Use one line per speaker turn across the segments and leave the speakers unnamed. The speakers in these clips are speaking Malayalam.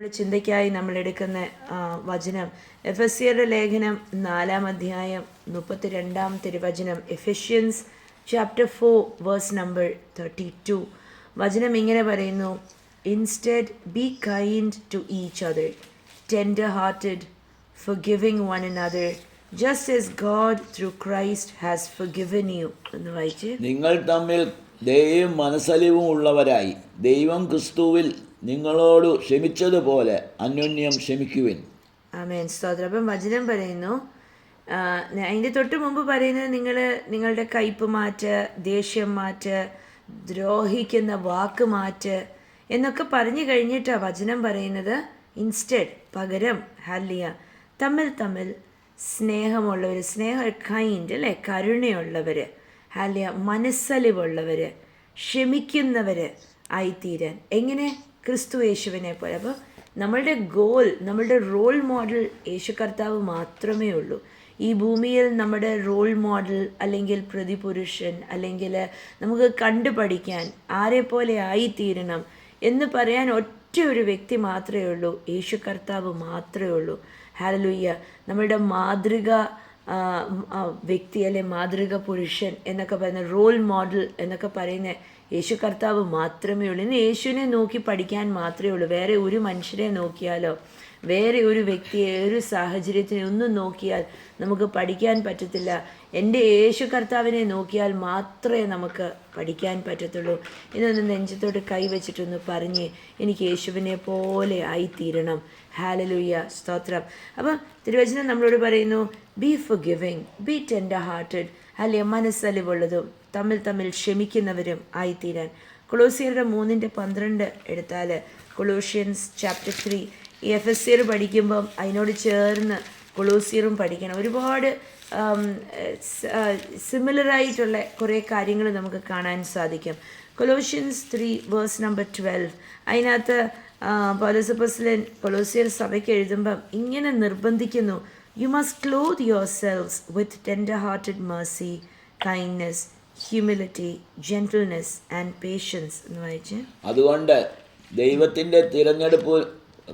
ചിന്തയ്ക്കായി നമ്മൾ എടുക്കുന്ന വചനം എഫെസ്യരുടെ ലേഖനം 4-ാം അധ്യായം 32-ാം തിരുവചനം. Ephesians chapter 4 verse number 32. വചനം ഇങ്ങനെ പറയുന്നു: instead be kind to each other, tender hearted, forgiving one another, just as God through Christ has forgiven you. എന്ന് വായിച്ച്,
നിങ്ങൾ തമ്മിൽ ദയയും മനസ്സലിവും ഉള്ളവരായി ദൈവം ക്രിസ്തുവിൽ നിങ്ങളോട് ക്ഷമിച്ചതുപോലെ അന്യോന്യം ക്ഷമിക്കുവിൻ.
ആമേൻ, സ്തോത്രം. അപ്പം വചനം പറയുന്നു, അതിൻ്റെ തൊട്ട് മുമ്പ് പറയുന്നത് നിങ്ങളുടെ കയ്പ് മാറ്റ്, ദേഷ്യം മാറ്റ്, ദ്രോഹിക്കുന്ന വാക്ക് മാറ്റ് എന്നൊക്കെ പറഞ്ഞു കഴിഞ്ഞിട്ടാണ് വചനം പറയുന്നത് ഇൻസ്റ്റെഡ്, പകരം, ഹാലിയ, തമ്മിൽ സ്നേഹമുള്ളവർ, കൈൻഡ് അല്ലേ, കരുണയുള്ളവർ, ഹാലിയ, മനസ്സലിവുള്ളവർ, ക്ഷമിക്കുന്നവർ ആയിത്തീരാൻ. എങ്ങനെ? ക്രിസ്തു യേശുവിനെ പോലെ. അപ്പോൾ നമ്മളുടെ ഗോൾ, നമ്മളുടെ റോൾ മോഡൽ യേശു കർത്താവ് മാത്രമേ ഉള്ളൂ. ഈ ഭൂമിയിൽ നമ്മുടെ റോൾ മോഡൽ അല്ലെങ്കിൽ പ്രതിപുരുഷൻ അല്ലെങ്കിൽ നമുക്ക് കണ്ടുപഠിക്കാൻ ആരെപ്പോലെ ആയിത്തീരണം എന്ന് പറയാൻ ഒറ്റ ഒരു വ്യക്തി മാത്രമേ ഉള്ളൂ, യേശു കർത്താവ് മാത്രമേ ഉള്ളൂ. ഹല്ലേലൂയ. നമ്മളുടെ മാതൃക വ്യക്തി അല്ലെ, മാതൃക പുരുഷൻ എന്നൊക്കെ പറയുന്ന, റോൾ മോഡൽ എന്നൊക്കെ പറയുന്ന യേശു കർത്താവ് മാത്രമേ ഉള്ളൂ. ഇന്ന് യേശുവിനെ നോക്കി പഠിക്കാൻ മാത്രമേ ഉള്ളൂ. വേറെ ഒരു മനുഷ്യരെ നോക്കിയാലോ വേറെ ഒരു വ്യക്തിയെ, ഒരു സാഹചര്യത്തിനെ ഒന്നും നോക്കിയാൽ നമുക്ക് പഠിക്കാൻ പറ്റത്തില്ല. എൻ്റെ യേശു കർത്താവിനെ നോക്കിയാൽ മാത്രമേ നമുക്ക് പഠിക്കാൻ പറ്റത്തുള്ളൂ. ഇതൊന്ന് നെഞ്ചത്തോട്ട് കൈവച്ചിട്ടൊന്ന് പറഞ്ഞ്, എനിക്ക് യേശുവിനെ പോലെ ആയിത്തീരണം. ഹല്ലേലൂയ, സ്തോത്രം. അപ്പം തിരുവചനം നമ്മളോട് പറയുന്നു, ബി ഫർഗിവിങ്, ബി ടെൻഡർ ഹാർട്ടഡ്, അല്ലെ, മനസ്സലിവുള്ളതും തമ്മിൽ ക്ഷമിക്കുന്നവരും ആയിത്തീരാൻ. കൊളോസ്യരുടെ 3:12 എടുത്താൽ, കൊളോഷ്യൻസ് ചാപ്റ്റർ 3, ഈ എഫെസ്യർ പഠിക്കുമ്പം അതിനോട് ചേർന്ന് കൊളോസ്യറും പഠിക്കണം. ഒരുപാട് സിമിലറായിട്ടുള്ള കുറേ കാര്യങ്ങൾ നമുക്ക് കാണാൻ സാധിക്കും. കൊളോഷ്യൻസ് 3 വേഴ്സ് നമ്പർ 12, അതിനകത്ത് പൗലോസ് അപ്പോസ്തലൻ കൊളോസ്യർ സഭയ്ക്ക് എഴുതുമ്പം ഇങ്ങനെ നിർബന്ധിക്കുന്നു: you must clothe yourselves with tender hearted mercy, kindness, humility, gentleness and patience എന്ന് വായിച്ച്.
അതുകൊണ്ട് ദൈവത്തിൻ്റെ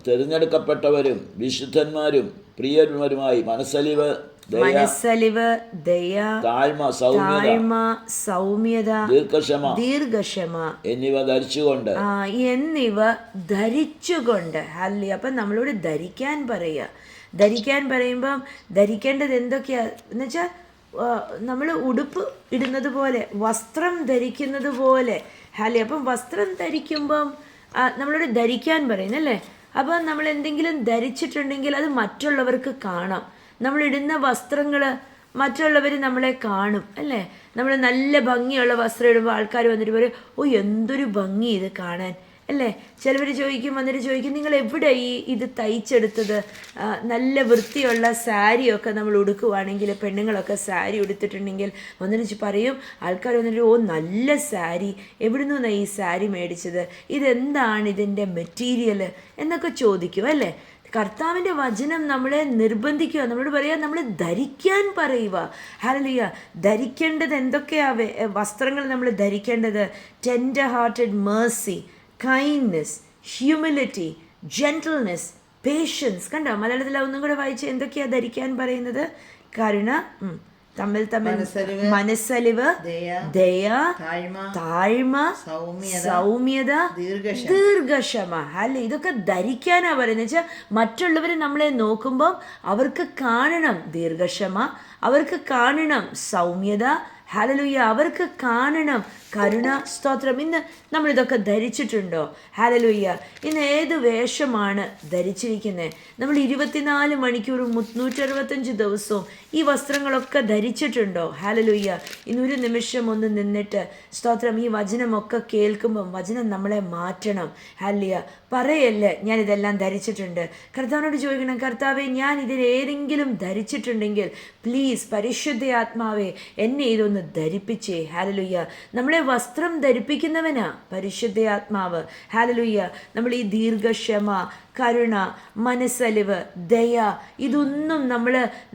തിരഞ്ഞെടുക്കപ്പെട്ടവരും വിശുദ്ധന്മാരും പ്രിയന്മാരുമായി മനസ്സലിവ്,
ദയ, താഴ്മ, സൗമ്യത, ദീർഘക്ഷമ
എന്നിവ
ധരിച്ചുകൊണ്ട്. ഹല്ലേലൂയ. അപ്പം നമ്മളോട് ധരിക്കാൻ പറയുക. ധരിക്കാൻ പറയുമ്പം ധരിക്കേണ്ടത് എന്തൊക്കെയാ എന്ന് വെച്ചാൽ, നമ്മൾ ഉടുപ്പ് ഇടുന്നത് പോലെ, വസ്ത്രം ധരിക്കുന്നത് പോലെ. ഹല്ലേലൂയ. അപ്പം വസ്ത്രം ധരിക്കുമ്പം നമ്മളോട് ധരിക്കാൻ പറയുന്നല്ലേ. അപ്പം നമ്മൾ എന്തെങ്കിലും ധരിച്ചിട്ടുണ്ടെങ്കിൽ അത് മറ്റുള്ളവർക്ക് കാണാം. നമ്മളിടുന്ന വസ്ത്രങ്ങൾ മറ്റുള്ളവർ നമ്മളെ കാണും അല്ലേ. നമ്മൾ നല്ല ഭംഗിയുള്ള വസ്ത്രം ഇടുമ്പോൾ ആൾക്കാർ വന്നിട്ട് പറയും, ഓ എന്തൊരു ഭംഗി ഇത് കാണാൻ അല്ലേ. ചിലവർ വന്നിട്ട് ചോദിക്കും, നിങ്ങൾ എവിടെ ഇത് തയ്ച്ചെടുത്തത്? നല്ല വൃത്തിയുള്ള സാരിയൊക്കെ നമ്മൾ ഉടുക്കുവാണെങ്കിൽ, പെണ്ണുങ്ങളൊക്കെ സാരി ഉടുത്തിട്ടുണ്ടെങ്കിൽ വന്നിട്ട് പറയും, ആൾക്കാർ വന്നിട്ട്, ഓ നല്ല സാരി, എവിടെ നിന്നാണ് ഈ സാരി മേടിച്ചത്? ഇതെന്താണ് ഇതിൻ്റെ മെറ്റീരിയൽ എന്നൊക്കെ ചോദിക്കും അല്ലേ. കർത്താവിൻ്റെ വചനം നമ്മളെ നിർബന്ധിക്കുക, നമ്മളോട് പറയുക, നമ്മൾ ധരിക്കാൻ പറയുക. ഹല്ലേലൂയ. ധരിക്കേണ്ടത് എന്തൊക്കെയാ വസ്ത്രങ്ങൾ നമ്മൾ ധരിക്കേണ്ടത്? Tender hearted mercy, kindness, humility, gentleness, patience. കണ്ടോ, മലയാളത്തിൽ ഒന്നും കൂടെ വായിച്ച് എന്തൊക്കെയാ ധരിക്കാൻ പറയുന്നത്? കരുണ, തമ്മിൽ മനസ്സലിവ്, ദയ, താഴ്മ, സൗമ്യത, ദീർഘക്ഷമ. അല്ലെ, ഇതൊക്കെ ധരിക്കാനാ പറയുന്നത്. വെച്ചാൽ മറ്റുള്ളവർ നമ്മളെ നോക്കുമ്പോൾ അവർക്ക് കാണണം ദീർഘക്ഷമ, അവർക്ക് കാണണം സൗമ്യത, ഹല്ലേലൂയ, അവർക്ക് കാണണം കരുണ. സ്തോത്രം. ഇന്ന് നമ്മളിതൊക്കെ ധരിച്ചിട്ടുണ്ടോ? ഹല്ലേലൂയ. ഇന്ന് ഏത് വേഷമാണ് ധരിച്ചിരിക്കുന്നത്? നമ്മൾ 24 മണിക്കൂറും 365 ദിവസവും ഈ വസ്ത്രങ്ങളൊക്കെ ധരിച്ചിട്ടുണ്ടോ? ഹല്ലേലൂയ. ഇന്നൊരു നിമിഷം ഒന്ന് നിന്നിട്ട്, സ്തോത്രം, ഈ വചനമൊക്കെ കേൾക്കുമ്പം വചനം നമ്മളെ മാറ്റണം. ഹല്ലേലൂയ. പറയല്ലേ, ഞാനിതെല്ലാം ധരിച്ചിട്ടുണ്ട്. കർത്താവിനോട് ചോദിക്കണം, കർത്താവെ, ഞാൻ ഇതിലേതെങ്കിലും ധരിച്ചിട്ടുണ്ടെങ്കിൽ പ്ലീസ് പരിശുദ്ധ ആത്മാവെ എന്നെ ഇതൊന്ന് ധരിപ്പിച്ചേ. ഹല്ലേലൂയ. നമ്മളെ വസ്ത്രം ധരിപ്പിക്കുന്നവനാ പരിശുദ്ധ ആത്മാവ്. ഹല്ലേലൂയ. നമ്മൾ ഈ ദീർഘക്ഷമ, കരുണ, മനസ്സലിവ്, ദയ, ഇതൊന്നും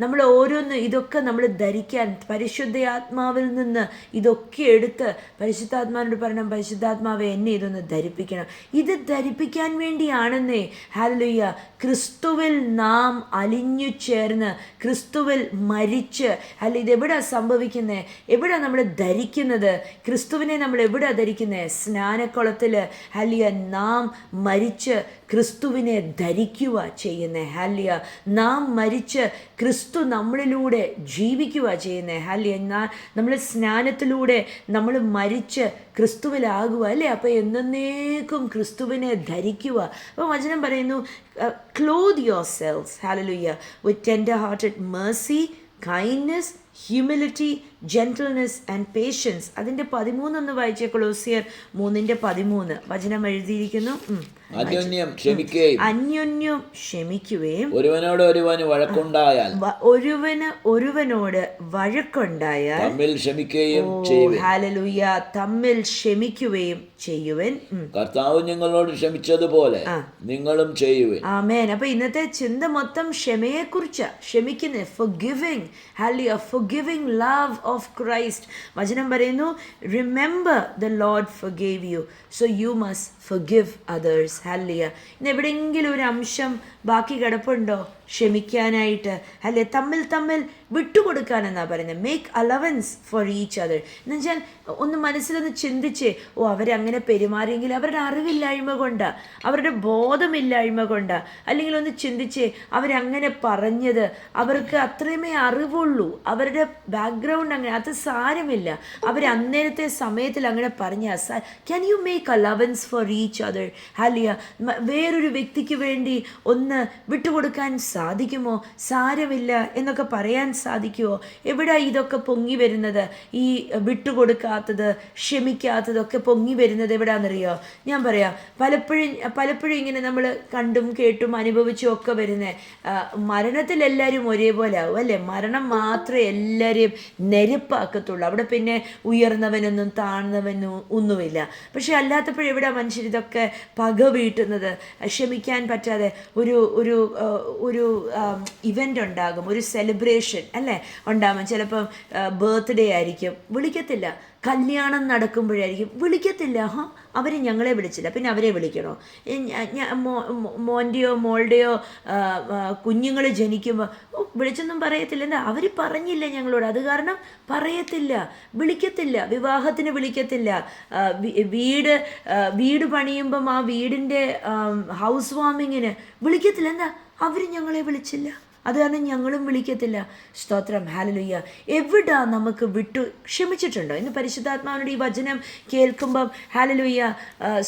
നമ്മൾ ഓരോന്ന് ഇതൊക്കെ നമ്മൾ ധരിക്കാൻ പരിശുദ്ധാത്മാവിൽ നിന്ന് ഇതൊക്കെ എടുത്ത് പരിശുദ്ധാത്മാവിനോട് പറയണം, പരിശുദ്ധാത്മാവെ എന്നെ ഇതൊന്ന് ധരിപ്പിക്കണം. ഇത് ധരിപ്പിക്കാൻ വേണ്ടിയാണെന്നേ. ഹല്ലേലൂയ. ക്രിസ്തുവിൽ നാം അലിഞ്ഞു ചേർന്ന് ക്രിസ്തുവിൽ മരിച്ച്, അല്ല ഇതെവിടാ സംഭവിക്കുന്നത്? എവിടാ നമ്മൾ ധരിക്കുന്നത്? ക്രിസ്തുവിനെ നമ്മൾ എവിടാ ധരിക്കുന്നത്? സ്നാനക്കുളത്തിൽ. ഹല്ലേലൂയ. നാം മരിച്ച് ക്രിസ്തുവിനെ ധരിക്കുക ചെയ്യുന്നത്. ഹല്ലേലൂയ. നാം മരിച്ച് ക്രിസ്തു നമ്മളിലൂടെ ജീവിക്കുക ചെയ്യുന്നത്. ഹല്ലേലൂയ. നമ്മൾ സ്നാനത്തിലൂടെ നമ്മൾ മരിച്ച് ക്രിസ്തുവിലാകുക അല്ലേ. അപ്പോൾ എന്നേക്കും ക്രിസ്തുവിനെ ധരിക്കുക. അപ്പോൾ വചനം പറയുന്നു, clothe yourselves, hallelujah, with tender hearted mercy, kindness, humility, gentleness and patience. അതിൻ്റെ 13 വായിച്ച കൊളോസിയർ 3:13 വചനം എഴുതിയിരിക്കുന്നു.
അന്യോന്യം ക്ഷമിക്കുകയും
അന്യോന്യം ക്ഷമിക്കുകയും
ഒരുവനോട് ഒരുവന് വഴക്കുണ്ടായാൽ
ഒരുവനോട് വഴക്കുണ്ടായാൽ
തമ്മിൽ ക്ഷമിക്കുകയും ചെയ്യുവിൻ.
ഹല്ലേലൂയ. തമ്മിൽ ക്ഷമിക്കുകയും ചെയ്യുവൻ.
കർത്താവ് നിങ്ങളോട് ക്ഷമിച്ചതുപോലെ നിങ്ങളും ചെയ്യുവിൻ.
ആമേൻ. അപ്പൊ ഇന്നത്തെ ചിന്ത മൊത്തം ക്ഷമയെക്കുറിച്ച്, ക്ഷമിക്കുന്നത്, forgiving. Hallelujah. forgiving love of Christ. വചനം പറയുന്നു, remember the Lord forgave you, so you must forgive others. Hallelujah. ഇന്ന് എവിടെയെങ്കിലും ഒരു അംശം ബാക്കി കിടപ്പുണ്ടോ ക്ഷമിക്കാനായിട്ട്? അല്ലെ, തമ്മിൽ വിട്ടുകൊടുക്കാനെന്നാണ് പറയുന്നത്. Make allowance for each other. എന്ന് വെച്ചാൽ ഒന്ന് മനസ്സിലൊന്ന് ചിന്തിച്ച്, അവരങ്ങനെ പെരുമാറിയെങ്കിൽ അവരുടെ അറിവില്ലായ്മ കൊണ്ട്, അവരുടെ ബോധമില്ലായ്മ കൊണ്ട്, അല്ലെങ്കിൽ ഒന്ന് ചിന്തിച്ച് അവരങ്ങനെ പറഞ്ഞത് അവർക്ക് അത്രയുമേ അറിവുള്ളൂ, അവരുടെ ബാക്ക്ഗ്രൗണ്ട് അങ്ങനെ, അത് സാരമില്ല, അവർ അന്നേരത്തെ സമയത്തിൽ അങ്ങനെ പറഞ്ഞ can you make allowance for each other? Hallelujah. വേറൊരു വ്യക്തിക്ക് വേണ്ടി ഒന്ന് വിട്ടുകൊടുക്കാൻ സാധിക്കുമോ? സാരമില്ല എന്നൊക്കെ പറയാൻ സാധിക്കുമോ? എവിടെ ഇതൊക്കെ പൊങ്ങി വരുന്നത്? ഈ വിട്ടുകൊടുക്കാത്തത്, ക്ഷമിക്കാത്തതൊക്കെ പൊങ്ങി വരുന്നത് എവിടാന്നറിയോ? ഞാൻ പറയാം, പലപ്പോഴും ഇങ്ങനെ നമ്മൾ കണ്ടും കേട്ടും അനുഭവിച്ചും ഒക്കെ വരുന്നത്, മരണത്തിൽ എല്ലാവരും ഒരേപോലെ ആവും അല്ലേ. മരണം മാത്രമേ എല്ലാവരെയും നെരുപ്പാക്കത്തുള്ളൂ. അവിടെ പിന്നെ ഉയർന്നവനൊന്നും താഴ്ന്നവനും ഒന്നുമില്ല. പക്ഷെ അല്ലാത്തപ്പോഴെവിടാ മനുഷ്യർ ഇതൊക്കെ പക വീട്ടുന്നത്? ക്ഷമിക്കാൻ പറ്റാതെ ഒരു ഇവൻ്റ് ഉണ്ടാകും, ഒരു സെലിബ്രേഷൻ അല്ലേ ഉണ്ടാകും. ചിലപ്പം ബർത്ത്ഡേ ആയിരിക്കും, വിളിക്കത്തില്ല. കല്യാണം നടക്കുമ്പോഴായിരിക്കും, വിളിക്കത്തില്ല. അവർ ഞങ്ങളെ വിളിച്ചില്ല, പിന്നെ അവരെ വിളിക്കണോ? മോൻ്റെയോ മോളുടെയോ കുഞ്ഞുങ്ങൾ ജനിക്കുമ്പോൾ വിളിച്ചൊന്നും പറയത്തില്ല. എന്താ? അവർ പറഞ്ഞില്ല ഞങ്ങളോട്, അത് കാരണം പറയത്തില്ല, വിളിക്കത്തില്ല. വിവാഹത്തിന് വിളിക്കത്തില്ല. വീട് പണിയുമ്പം ആ വീടിൻ്റെ ഹൗസ് വാമിങ്ങിന് വിളിക്കത്തില്ല. എന്താ? അവർ ഞങ്ങളെ വിളിച്ചില്ല, അത് കാരണം ഞങ്ങളും വിളിക്കത്തില്ല. സ്തോത്രം. ഹല്ലേലൂയ. എവിടാ നമുക്ക് ക്ഷമിച്ചിട്ടുണ്ടോ? ഇന്ന് പരിശുദ്ധാത്മാവിനോട് ഈ വചനം കേൾക്കുമ്പം ഹല്ലേലൂയ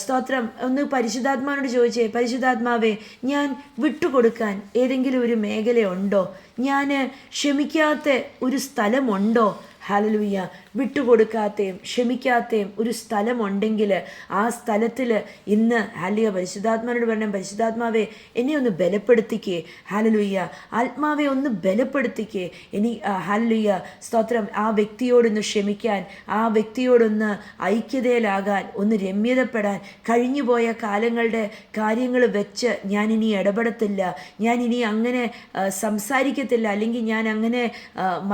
സ്തോത്രം, ഒന്ന് പരിശുദ്ധാത്മാവിനോട് ചോദിച്ചേ, പരിശുദ്ധാത്മാവേ, ഞാൻ വിട്ടുകൊടുക്കാൻ ഏതെങ്കിലും ഒരു മേഖലയുണ്ടോ? ഞാൻ ക്ഷമിക്കാത്ത ഒരു സ്ഥലമുണ്ടോ? ഹല്ലേലൂയ. വിട്ടുകൊടുക്കാത്തയും ക്ഷമിക്കാത്തയും ഒരു സ്ഥലമുണ്ടെങ്കിൽ ആ സ്ഥലത്തിൽ ഇന്ന് ഹല്ലേലൂയ പരിശുദ്ധാത്മാവിനോട് പറയണം, പരിശുദ്ധാത്മാവേ എന്നെ ഒന്ന് ബലപ്പെടുത്തിക്കേ. ഹല്ലേലൂയ. ആത്മാവെ ഒന്ന് ബലപ്പെടുത്തിക്കേ. ഹല്ലേലൂയ സ്തോത്രം. ആ വ്യക്തിയോടൊന്ന് ക്ഷമിക്കാൻ, ആ വ്യക്തിയോടൊന്ന് ഐക്യതയിലാകാൻ, ഒന്ന് രമ്യതപ്പെടാൻ, കഴിഞ്ഞുപോയ കാലങ്ങളുടെ കാര്യങ്ങൾ വെച്ച് ഞാനിനി ഇടപെടത്തില്ല, ഞാനിനി അങ്ങനെ സംസാരിക്കത്തില്ല, അല്ലെങ്കിൽ ഞാൻ അങ്ങനെ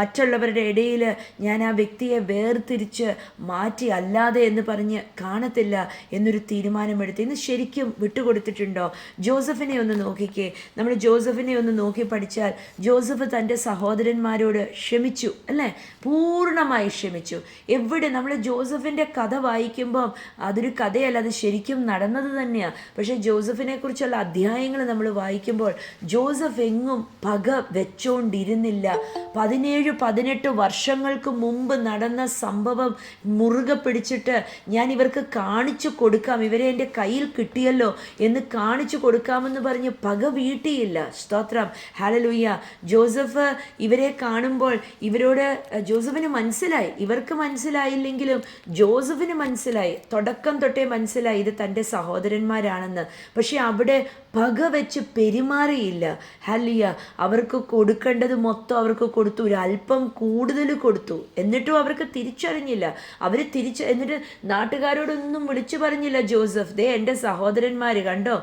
മറ്റുള്ളവരുടെ ഇടയിൽ ഞാൻ ആ വ്യക്തിയെ വേർതിരിച്ച് മാറ്റി അല്ലാതെ എന്ന് പറഞ്ഞ് കാണത്തില്ല എന്നൊരു തീരുമാനമെടുത്ത് ഇന്ന് ശരിക്കും വിട്ടുകൊടുത്തിട്ടുണ്ടോ? ജോസഫിനെ ഒന്ന് നോക്കിക്കേ. നമ്മൾ ജോസഫിനെ ഒന്ന് നോക്കി പഠിച്ചാൽ, ജോസഫ് തൻ്റെ സഹോദരന്മാരോട് ക്ഷമിച്ചു അല്ലേ, പൂർണ്ണമായി ക്ഷമിച്ചു. എവിടെ നമ്മൾ ജോസഫിൻ്റെ കഥ വായിക്കുമ്പം അതൊരു കഥയല്ല, അത് ശരിക്കും നടന്നത് തന്നെയാണ്. പക്ഷേ ജോസഫിനെ കുറിച്ചുള്ള അധ്യായങ്ങൾ നമ്മൾ വായിക്കുമ്പോൾ ജോസഫ് എങ്ങും പക വെച്ചോണ്ടിരുന്നില്ല. 17-18 വർഷങ്ങൾക്ക് മുമ്പ് നടന്ന സംഭവം മുറുകെ പിടിച്ചിട്ട് ഞാൻ ഇവർക്ക് കാണിച്ചു കൊടുക്കാം, ഇവരെ എൻ്റെ കയ്യിൽ കിട്ടിയല്ലോ എന്ന് കാണിച്ചു കൊടുക്കാമെന്ന് പറഞ്ഞ് പക വീട്ടിയില്ല. സ്തോത്രം. ഹല്ലേലൂയ. ജോസഫ് ഇവരെ കാണുമ്പോൾ ഇവരോട് ജോസഫിന് മനസ്സിലായി, ഇവർക്ക് മനസ്സിലായില്ലെങ്കിലും ജോസഫിന് മനസ്സിലായി, തുടക്കം തൊട്ടേ മനസ്സിലായി ഇത് തൻ്റെ സഹോദരന്മാരാണെന്ന്. പക്ഷെ അവിടെ പക വെച്ച് പെരുമാറിയില്ല. ഹല്ലിയ, അവർക്ക് കൊടുക്കേണ്ടത് മൊത്തം അവർക്ക് കൊടുത്തു, ഒരു അല്പം കൂടുതൽ കൊടുത്തു. എന്നിട്ടും അവർക്ക് തിരിച്ചറിഞ്ഞില്ല. എന്നിട്ട് നാട്ടുകാരോടൊന്നും വിളിച്ചു പറഞ്ഞില്ല ജോസഫ്, ദേ എൻ്റെ സഹോദരന്മാർ കണ്ടോ.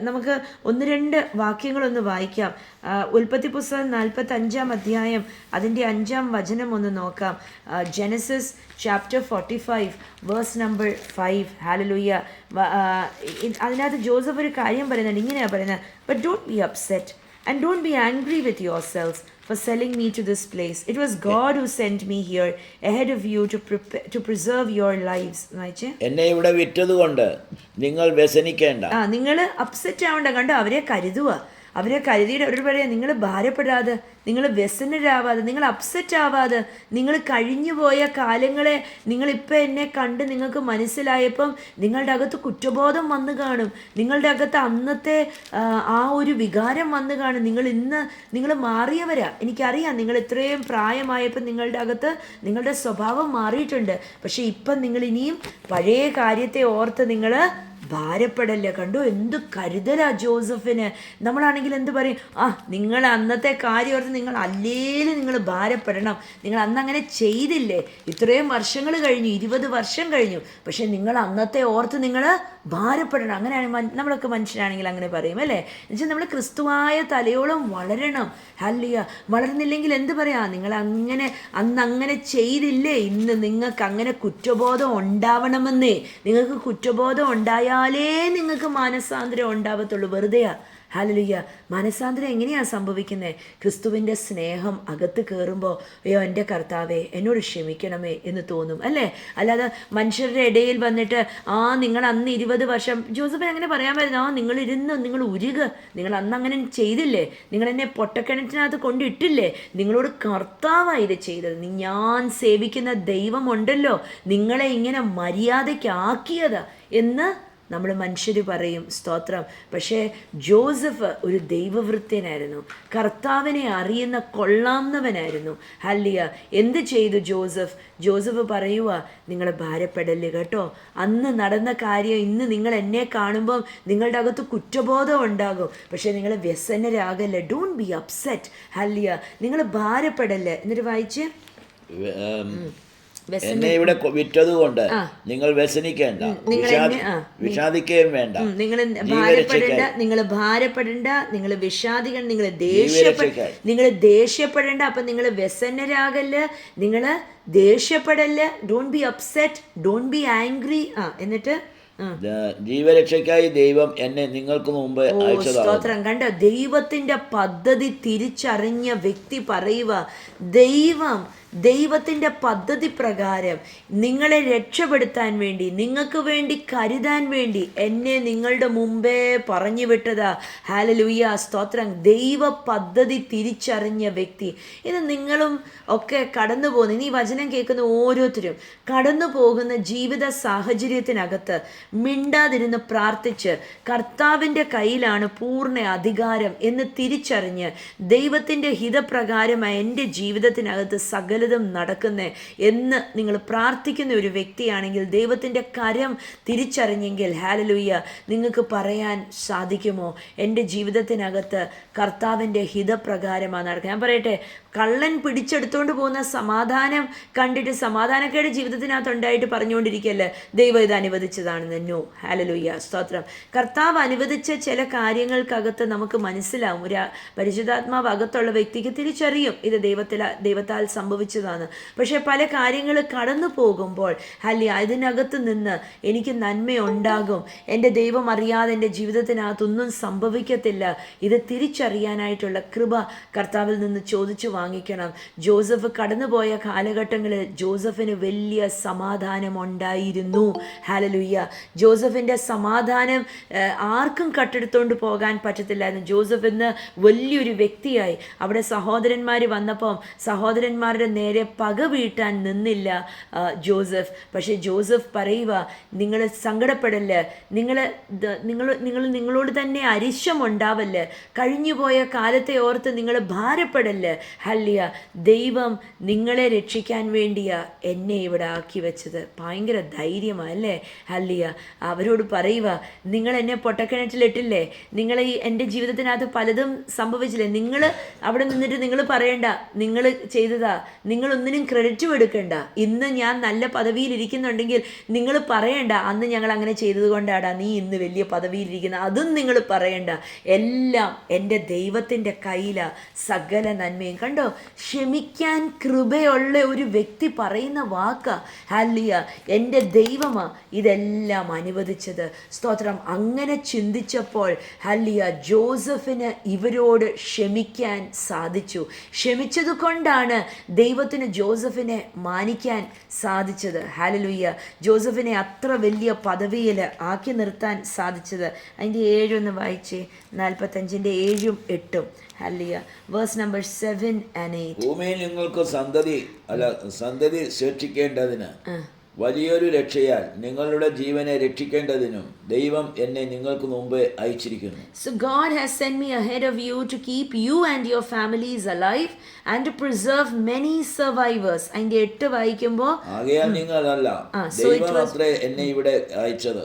നമുക്ക് ഒന്ന് രണ്ട് വാക്യങ്ങളൊന്ന് വായിക്കാം. ഉൽപ്പത്തി പുസ്തകം 45 അധ്യായം അതിൻ്റെ 5 വചനം ഒന്ന് നോക്കാം. Genesis chapter 45 verse number 5. Hallelujah. അതിനകത്ത് ജോസഫ് ഒരു കാര്യം പറയുന്നുണ്ട്, ഇങ്ങനെയാണ് പറയുന്നത്, but don't be upset and don't be angry with yourselves for selling me to this place. It was God who sent me here ahead of you to preserve your lives.
എന്നെ ഇവിടെ വിറ്റതുകൊണ്ട് നിങ്ങൾ വ്യസനിക്കേണ്ട.
നിങ്ങൾ അപ്സെറ്റ് ആവണ്ട. കണ്ടോ, അവരെ കരുതിയിട്ട് അവരോട് പറയാം, നിങ്ങൾ ഭാരപ്പെടാതെ, നിങ്ങൾ വ്യസനരാവാതെ, നിങ്ങൾ അപ്സെറ്റ് ആവാതെ, നിങ്ങൾ കഴിഞ്ഞു പോയ കാലങ്ങളെ നിങ്ങളിപ്പോൾ എന്നെ കണ്ട് നിങ്ങൾക്ക് മനസ്സിലായപ്പം നിങ്ങളുടെ അകത്ത് കുറ്റബോധം വന്നു കാണും. നിങ്ങളുടെ അകത്ത് അന്നത്തെ ആ ഒരു വികാരം വന്നു കാണും. നിങ്ങൾ മാറിയവരാ. എനിക്കറിയാം, നിങ്ങൾ ഇത്രയും പ്രായമായപ്പോൾ നിങ്ങളുടെ അകത്ത് നിങ്ങളുടെ സ്വഭാവം മാറിയിട്ടുണ്ട്. പക്ഷെ ഇപ്പം നിങ്ങൾ ഇനിയും പഴയ കാര്യത്തെ ഓർത്ത് നിങ്ങൾ ഭാരപ്പെടല്ലേ. കണ്ടോ, എന്ത് കരുതലാ ജോസഫിന്. നമ്മളാണെങ്കിൽ എന്ത് പറയും, നിങ്ങൾ അന്നത്തെ കാര്യം ഓർത്ത് നിങ്ങൾ അല്ലേലും നിങ്ങൾ ഭാരപ്പെടണം. നിങ്ങൾ അന്ന് അങ്ങനെ ചെയ്തില്ലേ, ഇത്രയും വർഷങ്ങൾ കഴിഞ്ഞു, 20 വർഷം കഴിഞ്ഞു, പക്ഷെ നിങ്ങൾ അന്നത്തെ ഓർത്ത് നിങ്ങൾ ഭാരപ്പെടണം. അങ്ങനെയാണ് നമ്മളൊക്കെ മനുഷ്യരാണെങ്കിൽ അങ്ങനെ പറയും അല്ലേ. എന്നുവെച്ചാൽ നമ്മൾ ക്രിസ്തുവായ തലയോളം വളരണം. ഹല്ലിയ. വളർന്നില്ലെങ്കിൽ എന്ത് പറയാ, നിങ്ങൾ അന്ന് ചെയ്തില്ലേ, ഇന്ന് നിങ്ങൾക്ക് അങ്ങനെ കുറ്റബോധം ഉണ്ടാവണമെന്നേ. നിങ്ങൾക്ക് കുറ്റബോധം ഉണ്ടായാലേ നിങ്ങൾക്ക് മാനസാന്തരം ഉണ്ടാവത്തുള്ളൂ. വെറുതെയാ. ഹല്ലേലൂയ. മനസാന്തരം എങ്ങനെയാണ് സംഭവിക്കുന്നത്? ക്രിസ്തുവിൻ്റെ സ്നേഹം അകത്ത് കയറുമ്പോൾ, അയ്യോ എൻ്റെ കർത്താവേ എന്നോട് ക്ഷമിക്കണമേ എന്ന് തോന്നും അല്ലേ. അല്ലാതെ മനുഷ്യരുടെ ഇടയിൽ വന്നിട്ട് നിങ്ങൾ അന്ന് 20 വർഷം, ജോസഫിന് അങ്ങനെ പറയാൻ പറ്റുന്ന, നിങ്ങൾ ഉരുക, നിങ്ങൾ അന്ന് അങ്ങനെ ചെയ്തില്ലേ, നിങ്ങൾ എന്നെ പൊട്ടക്കിണറ്റിനകത്ത് കൊണ്ടിട്ടില്ലേ, നിങ്ങളോട് കർത്താവാണ് ഇത് ചെയ്തത്, ഞാൻ സേവിക്കുന്ന ദൈവമുണ്ടല്ലോ നിങ്ങളെ ഇങ്ങനെ മര്യാദയ്ക്കാക്കിയതാ എന്ന് നമ്മൾ മനുഷ്യർ പറയും. സ്തോത്രം. പക്ഷേ ജോസഫ് ഒരു ദൈവവൃത്യനായിരുന്നു, കർത്താവിനെ അറിയുന്ന കൊള്ളാവുന്നവനായിരുന്നു. ഹല്ലിയ. എന്ത് ചെയ്തു ജോസഫ് പറയുക, നിങ്ങൾ ഭാരപ്പെടല്ലേ കേട്ടോ. അന്ന് നടന്ന കാര്യം ഇന്ന് നിങ്ങൾ എന്നെ കാണുമ്പം നിങ്ങളുടെ അകത്ത് കുറ്റബോധം ഉണ്ടാകും. പക്ഷേ നിങ്ങൾ വ്യസനരാകല്ലേ. Don't be upset. ഹല്ലിയ. നിങ്ങൾ ഭാരപ്പെടല്ലേ. എന്നിട്ട് വായിച്ച്,
എന്നെ ഇവിടെ വിറ്റതുകൊണ്ട് നിങ്ങൾ വ്യസനിക്കേണ്ട, വിഷാദിക്കുകയും വേണ്ട.
നിങ്ങൾ ഭാരപ്പെടേണ്ട, നിങ്ങൾ വിഷാദിക്കണം, നിങ്ങൾ ദേഷ്യപ്പെടേണ്ട. അപ്പൊ നിങ്ങൾ വ്യസനരാകല്ല, നിങ്ങൾ ദേഷ്യപ്പെടല്ല. Don't be upset, don't be angry. എന്നിട്ട്
ജീവരക്ഷയ്ക്കായി ദൈവം എന്നെ നിങ്ങൾക്ക് മുമ്പ് അയച്ചതാണ്.
സ്തോത്രം. കണ്ടോ, ദൈവത്തിന്റെ പദ്ധതി തിരിച്ചറിഞ്ഞ വ്യക്തി പറയുക, ദൈവത്തിൻ്റെ പദ്ധതി പ്രകാരം നിങ്ങളെ രക്ഷപ്പെടുത്താൻ വേണ്ടി, നിങ്ങൾക്ക് വേണ്ടി കരുതാൻ വേണ്ടി എന്നെ നിങ്ങളുടെ മുമ്പേ പറഞ്ഞു വിട്ടതാ. ഹല്ലേലൂയ. സ്തോത്രം. ദൈവ പദ്ധതി തിരിച്ചറിഞ്ഞ വ്യക്തി. ഇത് നിങ്ങളും ഒക്കെ കടന്നു പോകുന്ന, ഇനി വചനം കേൾക്കുന്ന ഓരോരുത്തരും കടന്നു പോകുന്ന ജീവിത സാഹചര്യത്തിനകത്ത് മിണ്ടാതിരുന്ന് പ്രാർത്ഥിച്ച് കർത്താവിൻ്റെ കയ്യിലാണ് പൂർണ്ണ അധികാരം എന്ന് തിരിച്ചറിഞ്ഞ് ദൈവത്തിൻ്റെ ഹിതപ്രകാരമായി എൻ്റെ ജീവിതത്തിനകത്ത് സകലതും നടക്കുന്നേ എന്ന് നിങ്ങൾ പ്രാർത്ഥിക്കുന്ന ഒരു വ്യക്തിയാണെങ്കിൽ, ദൈവത്തിൻ്റെ കരം തിരിച്ചറിഞ്ഞെങ്കിൽ, ഹല്ലേലൂയ, നിങ്ങൾക്ക് പറയാൻ സാധിക്കുമോ, എൻ്റെ ജീവിതത്തിനകത്ത് കർത്താവിൻ്റെ ഹിതപ്രകാരമാണ് നടക്കുക. ഞാൻ പറയട്ടെ, കള്ളൻ പിടിച്ചെടുത്തോണ്ട് പോകുന്ന സമാധാനം കണ്ടിട്ട് സമാധാനക്കേട് ജീവിതത്തിനകത്ത് ഉണ്ടായിട്ട് പറഞ്ഞുകൊണ്ടിരിക്കുകയല്ലേ ദൈവം ഇത് അനുവദിച്ചതാണെന്ന്. നോ. ഹല്ലേലൂയ. സ്തോത്രം. കർത്താവ് അനുവദിച്ച ചില കാര്യങ്ങൾക്കകത്ത് നമുക്ക് മനസ്സിലാവും. ഒരു പരിശുദ്ധാത്മാവ് അകത്തുള്ള വ്യക്തിക്ക് തിരിച്ചറിയും ഇത് ദൈവത്താൽ സംഭവിച്ചതാണ്. പക്ഷെ പല കാര്യങ്ങൾ കടന്നു പോകുമ്പോൾ ഇതിനകത്ത് നിന്ന് എനിക്ക് നന്മയുണ്ടാകും, എൻ്റെ ദൈവം അറിയാതെ എൻ്റെ ജീവിതത്തിനകത്തൊന്നും സംഭവിക്കത്തില്ല, ഇത് തിരിച്ചറിയാനായിട്ടുള്ള കൃപ കർത്താവിൽ നിന്ന് ചോദിച്ചു വാങ്ങിക്കണം. ജോസഫ് കടന്നുപോയ കാലഘട്ടങ്ങളിൽ ജോസഫിന് വലിയ സമാധാനം ഉണ്ടായിരുന്നു. ഹല്ലേലൂയ. ജോസഫിൻ്റെ സമാധാനം ആർക്കും കട്ടെടുത്തോണ്ട് പോകാൻ പറ്റത്തില്ലായിരുന്നു. ജോസഫ് ഇന്ന് വലിയൊരു വ്യക്തിയായി. അവിടെ സഹോദരന്മാർ വന്നപ്പം സഹോദരന്മാരുടെ നേരെ പക വീട്ടാൻ നിന്നില്ല ജോസഫ്. പക്ഷേ ജോസഫ് പറയുക, നിങ്ങൾ സങ്കടപ്പെടല്ലേ, നിങ്ങളോട് തന്നെ അരിശമുണ്ടാവല്ലേ, കഴിഞ്ഞുപോയ കാലത്തെ ഓർത്ത് നിങ്ങൾ ഭാരപ്പെടല്ലേ. ഹല്ലിയ. ദൈവം നിങ്ങളെ രക്ഷിക്കാൻ വേണ്ടിയാ എന്നെ ഇവിടെ ആക്കി വെച്ചത്. ഭയങ്കര ധൈര്യമാണ് അല്ലേ. ഹല്ലിയ. അവരോട് പറയുക, നിങ്ങൾ എന്നെ പൊട്ടക്കിണറ്റിലിട്ടില്ലേ, നിങ്ങൾ ഈ എൻ്റെ ജീവിതത്തിനകത്ത് പലതും സംഭവിച്ചില്ലേ, നിങ്ങൾ അവിടെ നിന്നിട്ട് നിങ്ങൾ പറയണ്ട നിങ്ങൾ ചെയ്തതാ, നിങ്ങളൊന്നിനും ക്രെഡിറ്റും എടുക്കണ്ട. ഇന്ന് ഞാൻ നല്ല പദവിയിൽ ഇരിക്കുന്നുണ്ടെങ്കിൽ നിങ്ങൾ പറയണ്ട അന്ന് ഞങ്ങൾ അങ്ങനെ ചെയ്തത് കൊണ്ടാടാ നീ ഇന്ന് വലിയ പദവിയിലിരിക്കുന്നത്, അതും നിങ്ങൾ പറയണ്ട. എല്ലാം എൻ്റെ ദൈവത്തിൻ്റെ കയ്യിലാണ് സകല നന്മയും. കണ്ടോ, ക്ഷമിക്കാൻ കൃപയുള്ള ഒരു വ്യക്തി പറയുന്ന വാക്കാ. ഹല്ലേലൂയ, എൻ്റെ ദൈവമാ ഇതെല്ലാം അനുവദിച്ചത്. സ്തോത്രം. അങ്ങനെ ചിന്തിച്ചപ്പോൾ ഹല്ലേലൂയ, ജോസഫിന് ഇവരോട് ക്ഷമിക്കാൻ സാധിച്ചു. ക്ഷമിച്ചത് കൊണ്ടാണ് ദൈവത്തിന് ജോസഫിനെ മാനിക്കാൻ സാധിച്ചത്. ഹല്ലേലൂയ, ജോസഫിനെ അത്ര വലിയ പദവിയിൽ ആക്കി നിർത്താൻ സാധിച്ചത്. അതിൻ്റെ 7 വായിച്ചേ, 45-ന്റെ 7-ഉം 8-ഉം. ഹല്ലേലൂയ, വേഴ്സ് നമ്പർ 7 and 8.
ഭൂമിയിൽ നിങ്ങൾക്ക് സന്തതി സൃഷ്ടിക്കേണ്ടതിന് വലിയൊരു രക്ഷയാൽ നിങ്ങളുടെ ജീവനെ രക്ഷിക്കേണ്ടതിനും ദൈവം എന്നെ നിങ്ങൾക്ക് മുമ്പ് അയച്ചിരിക്കുന്നു.
So God has sent me ahead of you to keep you and your families alive and to preserve many survivors. അതിന്റെ 8 വായിക്കുമ്പോൾ,
ആകയാൽ നിങ്ങളല്ല, ദൈവമത്രേ എന്നെ ഇവിടെ അയച്ചത്.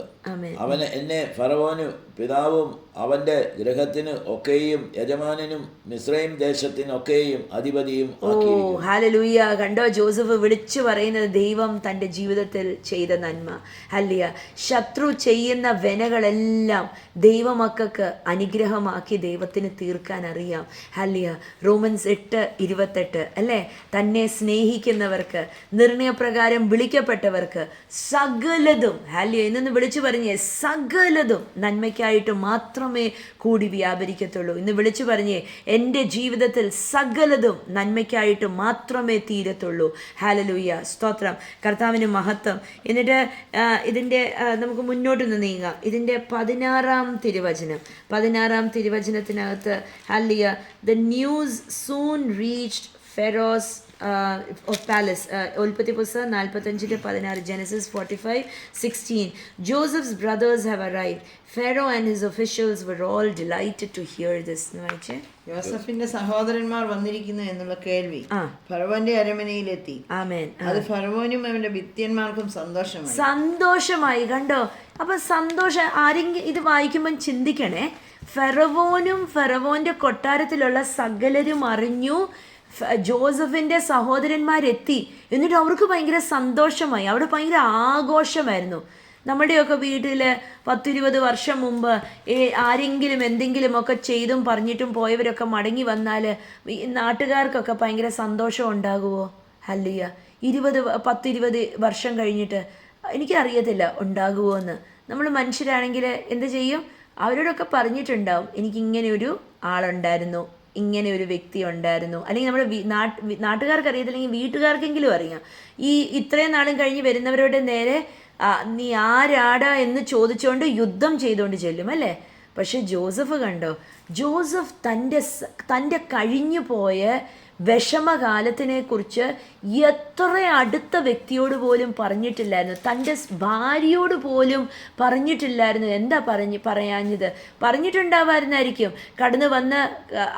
അവൻ എന്നെ ഫറവോനും പിതാവും അവന്റെ ഗൃഹത്തിന് ഒക്കെയും യജമാനനും മിസ്രയീം ദേശത്തിനൊക്കെയും അധിപതിയും ആക്കിയിരിക്കുന്നു.
ഹല്ലേലൂയ. കണ്ടോ, ജോസഫ് വിളിച്ചു പറയുന്നത് ദൈവം തൻ്റെ ജീവിതത്തിൽ ചെയ്ത നന്മ. ഹല്ലേലൂയ. ശത്രു ചെയ്യുന്ന വെനകളെല്ലാം ദൈവമക്കൾക്ക് അനുഗ്രഹമാക്കി ദൈവത്തിന് തീർക്കാൻ അറിയാം. ഹല്ലേലൂയ. റോമൻസ് 8:28 അല്ലേ, തന്നെ സ്നേഹിക്കുന്നവർക്ക് നിർണയപ്രകാരം വിളിക്കപ്പെട്ടവർക്ക് സകലതും, ഹല്ലേലൂയ, ഇന്നൊന്ന് വിളിച്ചു പറഞ്ഞേ, സകലതും നന്മയ്ക്കായിട്ട് മാത്രമേ കൂടി വ്യാപരിക്കത്തുള്ളൂ. ഇന്ന് വിളിച്ചു പറഞ്ഞേ, എൻ്റെ ജീവിതത്തിൽ സകലതും നന്മയ്ക്കായിട്ട് മാത്രമേ തീരത്തുള്ളൂ. ഹല്ലേലൂയ, സ്തോത്രം, കർത്താവിന് മഹത്വം. എന്നിട്ട് ഇതിൻ്റെ നമുക്ക് മുന്നോട്ടൊന്ന് നീങ്ങാം. ഇതിൻ്റെ 16-ാം തിരുവചനത്തിനകത്ത് ഹല്ലേലൂയ, the news soon reached Pharaoh's of palace. ഉൽപ്പത്തി പുസ്തകം 45-16, Genesis 45:16. Joseph's brothers have arrived. Pharaoh and his officials were all delighted to hear this.
യോസഫിന്റെ സഹോദരന്മാർ വന്നിരിക്കുന്നു എന്നുള്ള കേൾവി ഫറവോന്റെ അരമനയിലെത്തി.
ആമേൻ.
അത് ഫറവോനും അവന്റെ ഭിത്യന്മാർക്കും
സന്തോഷമായി. കണ്ടോ, അപ്പൊ സന്തോഷം. ആരെങ്കിലും ഇത് വായിക്കുമ്പോൾ ചിന്തിക്കണേ, ഫറവോനും ഫറവോന്റെ കൊട്ടാരത്തിലുള്ള സകലരും അറിഞ്ഞു ജോസഫിൻ്റെ സഹോദരന്മാരെത്തി. എന്നിട്ട് അവർക്ക് ഭയങ്കര സന്തോഷമായി, അവിടെ ഭയങ്കര ആഘോഷമായിരുന്നു. നമ്മുടെയൊക്കെ വീട്ടിൽ 10-20 വർഷം മുമ്പ് ആരെങ്കിലും എന്തെങ്കിലുമൊക്കെ ചെയ്തും പറഞ്ഞിട്ടും പോയവരൊക്കെ മടങ്ങി വന്നാൽ നാട്ടുകാർക്കൊക്കെ ഭയങ്കര സന്തോഷം ഉണ്ടാകുമോ? ഹല്ലേലൂയ. 10-20 വർഷം കഴിഞ്ഞിട്ട് എനിക്കറിയത്തില്ല ഉണ്ടാകുമോ എന്ന്. നമ്മൾ മനുഷ്യരാണെങ്കിൽ എന്ത് ചെയ്യും? അവരോടൊക്കെ പറഞ്ഞിട്ടുണ്ടാവും, എനിക്കിങ്ങനെ ഒരു ആളുണ്ടായിരുന്നു, ഇങ്ങനെ ഒരു വ്യക്തി ഉണ്ടായിരുന്നു. അല്ലെങ്കിൽ നമ്മുടെ നാട്ടുകാർക്ക് അറിയത്തില്ലെങ്കിൽ വീട്ടുകാർക്കെങ്കിലും അറിയാം. ഇത്രയും നാളും കഴിഞ്ഞ് വരുന്നവരുടെ നേരെ നീ ആരാടാ എന്ന് ചോദിച്ചുകൊണ്ട് യുദ്ധം ചെയ്തുകൊണ്ട് ചെല്ലും അല്ലേ. പക്ഷെ ജോസഫ് കണ്ടോ, ജോസഫ് തൻ്റെ കഴിഞ്ഞു പോയ വിഷമകാലത്തിനെ കുറിച്ച് എത്ര അടുത്ത വ്യക്തിയോട് പോലും പറഞ്ഞിട്ടില്ലായിരുന്നു. തൻ്റെ ഭാര്യയോട് പോലും പറഞ്ഞിട്ടില്ലായിരുന്നു. എന്താ പറയാഞ്ഞത്? പറഞ്ഞിട്ടുണ്ടാവാമായിരുന്നായിരിക്കും, കടന്നു വന്ന